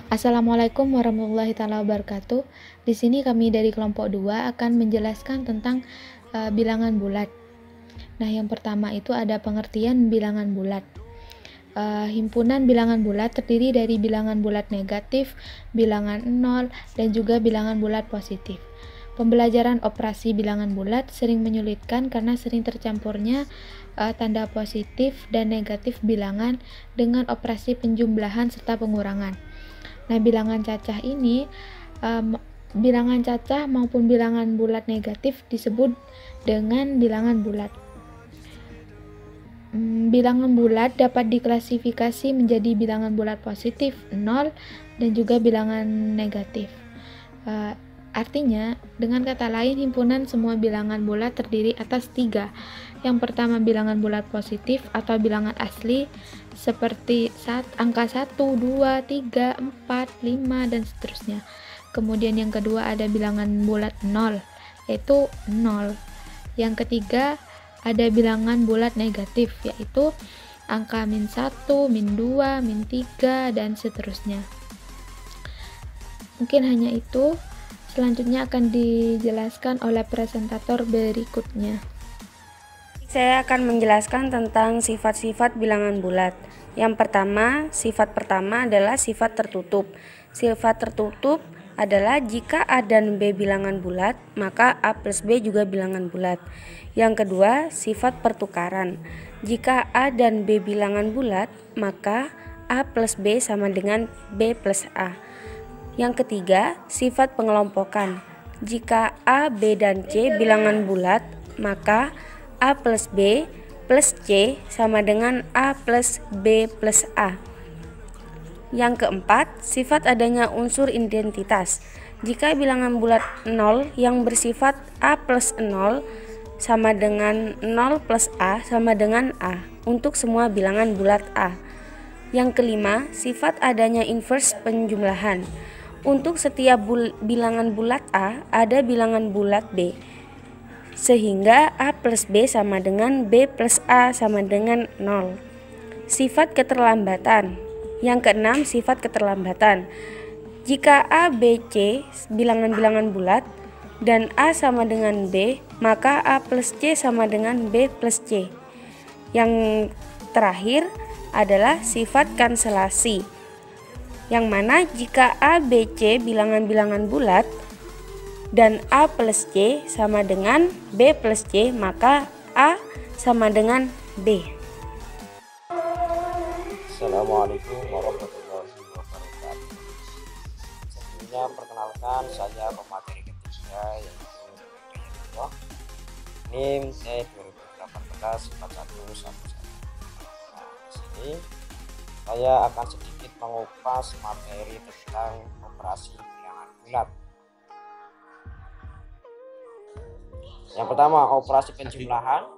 Assalamualaikum warahmatullahi wabarakatuh. Di sini kami dari kelompok 2 akan menjelaskan tentang bilangan bulat. Nah, yang pertama itu ada pengertian bilangan bulat. Himpunan bilangan bulat terdiri dari bilangan bulat negatif, bilangan 0, dan juga bilangan bulat positif. Pembelajaran operasi bilangan bulat sering menyulitkan karena sering tercampurnya tanda positif dan negatif bilangan dengan operasi penjumlahan serta pengurangan. Nah, bilangan cacah ini, bilangan cacah maupun bilangan bulat negatif disebut dengan bilangan bulat. Bilangan bulat dapat diklasifikasi menjadi bilangan bulat positif 0 dan juga bilangan negatif. Artinya, dengan kata lain, himpunan semua bilangan bulat terdiri atas 3. Yang pertama bilangan bulat positif atau bilangan asli seperti angka 1, 2, 3, 4, 5, dan seterusnya. Kemudian yang kedua ada bilangan bulat 0, yaitu 0. Yang ketiga ada bilangan bulat negatif, yaitu angka min 1, min 2, min 3, dan seterusnya. Mungkin hanya itu. Selanjutnya akan dijelaskan oleh presentator berikutnya. Saya akan menjelaskan tentang sifat-sifat bilangan bulat. Yang pertama, sifat pertama adalah sifat tertutup. Sifat tertutup adalah jika A dan B bilangan bulat, maka A plus B juga bilangan bulat. Yang kedua, sifat pertukaran. Jika A dan B bilangan bulat, maka A plus B sama dengan B plus A. Yang ketiga, sifat pengelompokan. Jika A, B, dan C bilangan bulat, maka A plus B plus C sama dengan A plus B plus A. Yang keempat, sifat adanya unsur identitas. Jika bilangan bulat 0 yang bersifat A plus 0 sama dengan 0 plus A sama dengan A untuk semua bilangan bulat A. Yang kelima, sifat adanya inverse penjumlahan. Untuk setiap bilangan bulat A, ada bilangan bulat B. Sehingga A plus B sama dengan B plus A sama dengan 0. Sifat keterlambatan. Yang keenam, sifat keterlambatan. Jika A, B, C bilangan-bilangan bulat dan A sama dengan B, maka A plus C sama dengan B plus C. Yang terakhir adalah sifat kanselasi, yang mana jika A, B, C bilangan-bilangan bulat dan A plus C sama dengan B plus C, maka A sama dengan B. Assalamualaikum warahmatullahi wabarakatuh. Sebelumnya perkenalkan, saya pemateri ketiga yaitu Hidayatullah. NIM T2018 4111. Nah, di sini saya akan sedikit mengupas materi tentang operasi bilangan bulat. Yang pertama, operasi penjumlahan.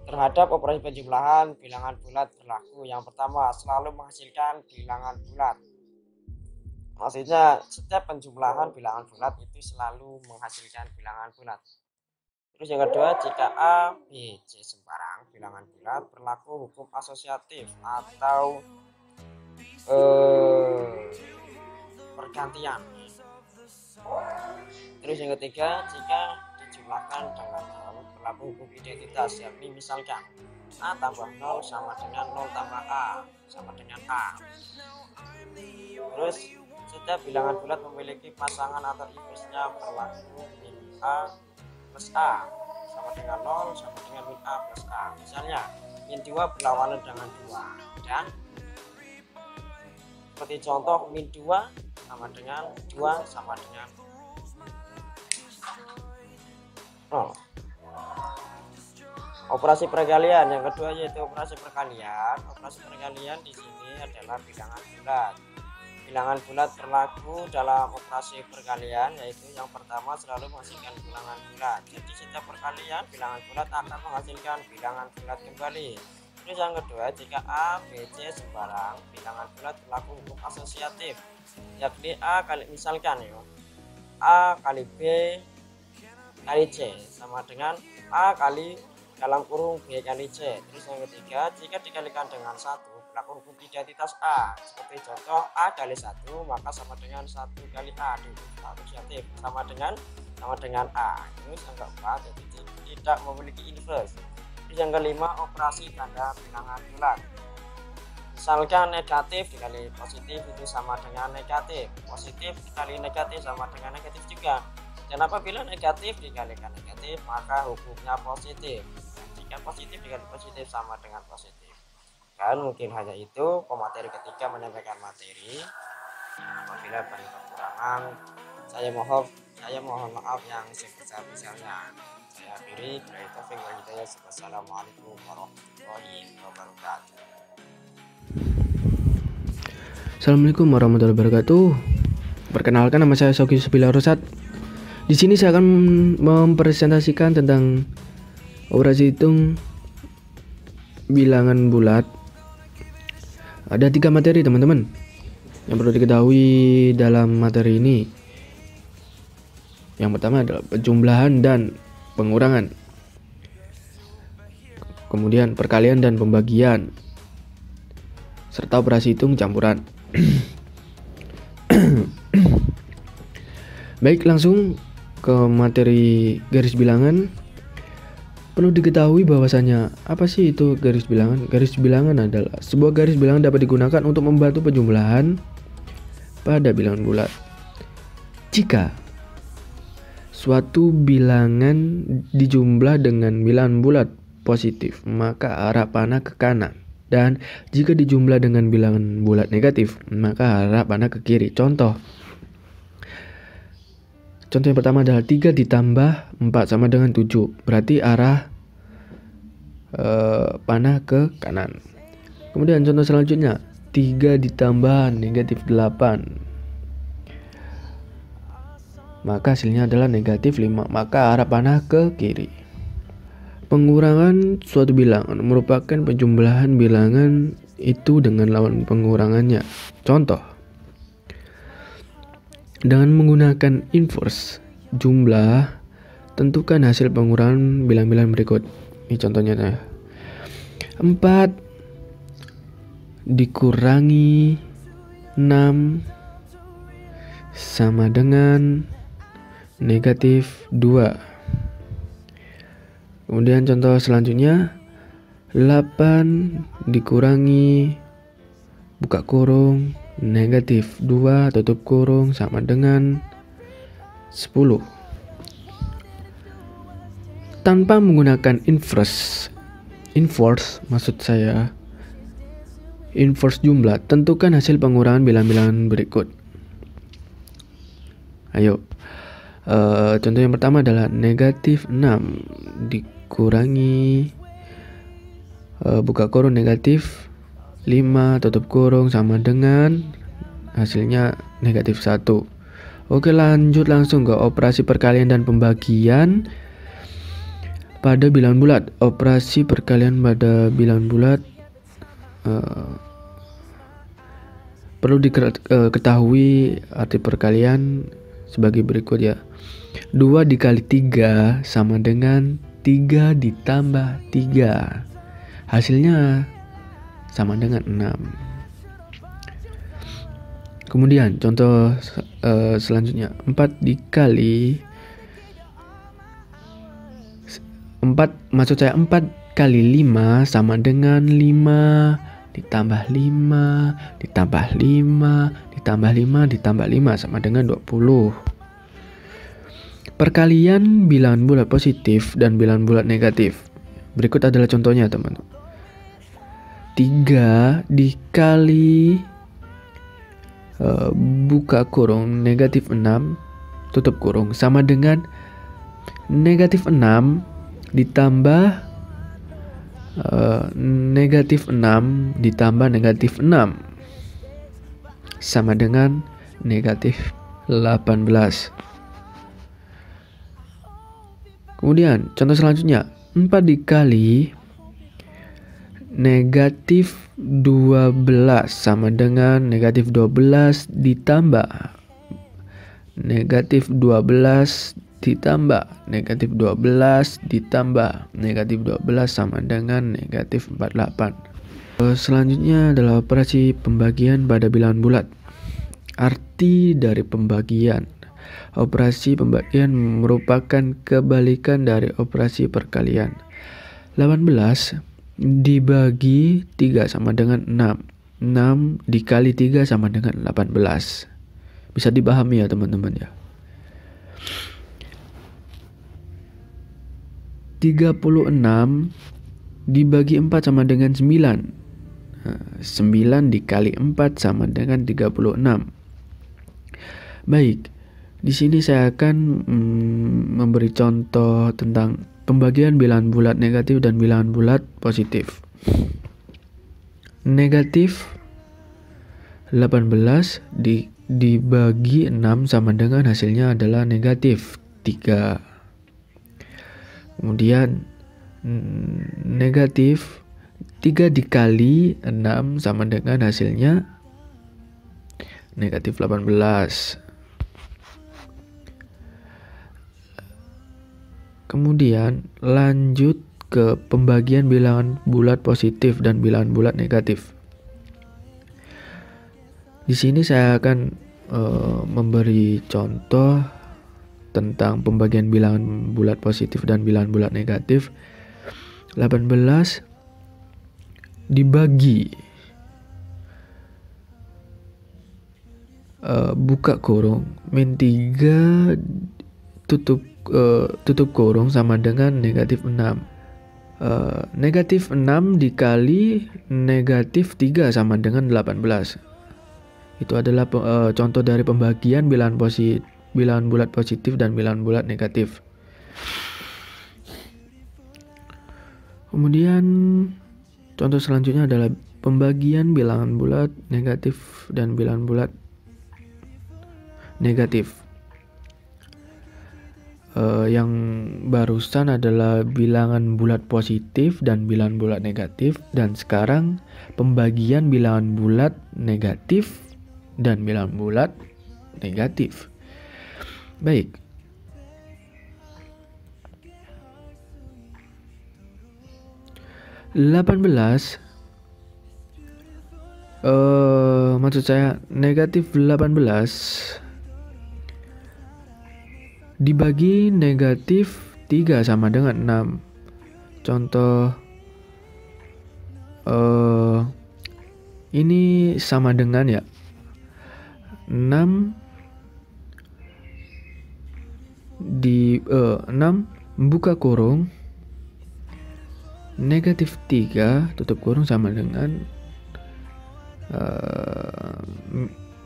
Terhadap operasi penjumlahan bilangan bulat berlaku. Yang pertama, selalu menghasilkan bilangan bulat. Maksudnya setiap penjumlahan bilangan bulat itu selalu menghasilkan bilangan bulat. Terus yang kedua, jika A, B, C sembarang bilangan bulat berlaku hukum asosiatif atau pergantian. Terus yang ketiga, jika dijumlahkan dengan 0 berlaku hukum identitas, yakni misalkan A tambah 0 sama dengan 0 tambah A sama dengan A. Terus setiap bilangan bulat memiliki pasangan atau inversnya berlaku min A plus A sama dengan 0 sama dengan min A plus A. Misalnya min 2 berlawanan dengan 2, dan seperti contoh min 2 sama dengan 2 sama dengan 0. Operasi perkalian yang kedua yaitu operasi perkalian. Operasi perkalian di sini adalah bilangan bulat. Bilangan bulat berlaku dalam operasi perkalian, yaitu yang pertama selalu menghasilkan bilangan bulat. Jadi setiap perkalian bilangan bulat akan menghasilkan bilangan bulat kembali. Terus yang kedua, jika A, B, C sembarang bilangan bulat berlaku hukum asosiatif, yakni A kali misalkan A kali B kali C sama dengan A kali dalam kurung B kali C. Terus yang ketiga, jika dikalikan dengan 1 berlaku hukum identitas A. Seperti contoh A kali 1 maka sama dengan 1 kali A di asosiatif sama dengan A. Terus yang keempat, jadi tidak memiliki inverse. Terus yang kelima, operasi tanda bilangan bulat. Misalkan negatif dikali positif itu sama dengan negatif, positif dikali negatif sama dengan negatif juga. Dan apabila negatif dikalikan negatif maka hukumnya positif. Jika positif dikali positif sama dengan positif. Dan mungkin hanya itu pemateri ketiga menyampaikan materi. Apabila banyak kekurangan saya mohon maaf yang sebesar-besarnya. Saya akhiri, dari Taufik wal Hidayah. Wassalamualaikum warahmatullahi wabarakatuh. Assalamualaikum warahmatullahi wabarakatuh. Perkenalkan, nama saya Shoki Subila Rosat. Di sini saya akan mempresentasikan tentang operasi hitung bilangan bulat. Ada 3 materi, teman-teman, yang perlu diketahui dalam materi ini. Yang pertama adalah penjumlahan dan pengurangan. Kemudian perkalian dan pembagian, serta operasi hitung campuran. Baik, langsung ke materi garis bilangan. Perlu diketahui bahwasanya apa sih itu garis bilangan? Garis bilangan adalah sebuah garis bilangan dapat digunakan untuk membantu penjumlahan pada bilangan bulat. Jika suatu bilangan dijumlah dengan bilangan bulat positif, maka arah panah ke kanan. Dan jika dijumlah dengan bilangan bulat negatif, maka arah panah ke kiri. Contoh yang pertama adalah 3 ditambah 4 sama dengan 7. Berarti arah panah ke kanan. Kemudian contoh selanjutnya, 3 ditambah negatif 8. Maka hasilnya adalah negatif 5. Maka arah panah ke kiri. Pengurangan suatu bilangan merupakan penjumlahan bilangan itu dengan lawan pengurangannya. Contoh, dengan menggunakan inverse jumlah, tentukan hasil pengurangan bilang-bilang berikut. Ini contohnya, 4 dikurangi 6 sama dengan negatif 2. Kemudian contoh selanjutnya, 8 dikurangi buka kurung negatif 2 tutup kurung sama dengan 10. Tanpa menggunakan inverse jumlah, tentukan hasil pengurangan bilang-bilangan berikut. Ayo, contoh yang pertama adalah negatif 6 dikurangi buka kurung negatif 5 tutup kurung sama dengan hasilnya negatif 1. Oke, lanjut langsung ke operasi perkalian dan pembagian pada bilangan bulat. Operasi perkalian pada bilangan bulat perlu diketahui arti perkalian sebagai berikut ya. 2 dikali 3 sama dengan 3 ditambah 3. Hasilnya sama dengan 6. Kemudian contoh selanjutnya, 4 kali 5 sama dengan 5 ditambah 5 ditambah 5 ditambah 5 ditambah 5 sama dengan 20. Perkalian bilangan bulat positif dan bilangan bulat negatif. Berikut adalah contohnya, teman-teman. 3 dikali buka kurung negatif 6 tutup kurung sama dengan negatif 6 ditambah negatif 6 ditambah negatif 6 sama dengan negatif 18. Kemudian contoh selanjutnya, 4 dikali negatif 12 sama dengan negatif 12 ditambah negatif 12 ditambah negatif 12 ditambah negatif 12 sama dengan negatif 48. Selanjutnya adalah operasi pembagian pada bilangan bulat. Arti dari pembagian. Operasi pembagian merupakan kebalikan dari operasi perkalian. 18 dibagi 3 sama dengan 6. 6 dikali 3 sama dengan 18. Bisa dipahami ya teman-teman ya. 36 dibagi 4 sama dengan 9. 9 dikali 4 sama dengan 36. Baik, di sini saya akan memberi contoh tentang pembagian bilangan bulat negatif dan bilangan bulat positif. Negatif 18 dibagi 6 sama dengan hasilnya adalah negatif 3. Kemudian negatif 3 dikali 6 sama dengan hasilnya negatif 18. Kemudian lanjut ke pembagian bilangan bulat positif dan bilangan bulat negatif. Di sini saya akan memberi contoh tentang pembagian bilangan bulat positif dan bilangan bulat negatif. 18 dibagi buka kurung min 3 tutup kurung sama dengan negatif 6. Negatif 6 dikali negatif 3 sama dengan 18. Itu adalah contoh dari pembagian bilangan bulat positif dan bilangan bulat negatif. Kemudian contoh selanjutnya adalah pembagian bilangan bulat negatif dan bilangan bulat negatif. Yang barusan adalah bilangan bulat positif dan bilangan bulat negatif, dan sekarang pembagian bilangan bulat negatif dan bilangan bulat negatif. Baik. Maksud saya negatif 18 dibagi negatif 3 sama dengan 6. Contoh ini sama dengan ya 6 buka kurung negatif 3 tutup kurung sama dengan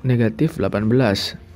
negatif 18.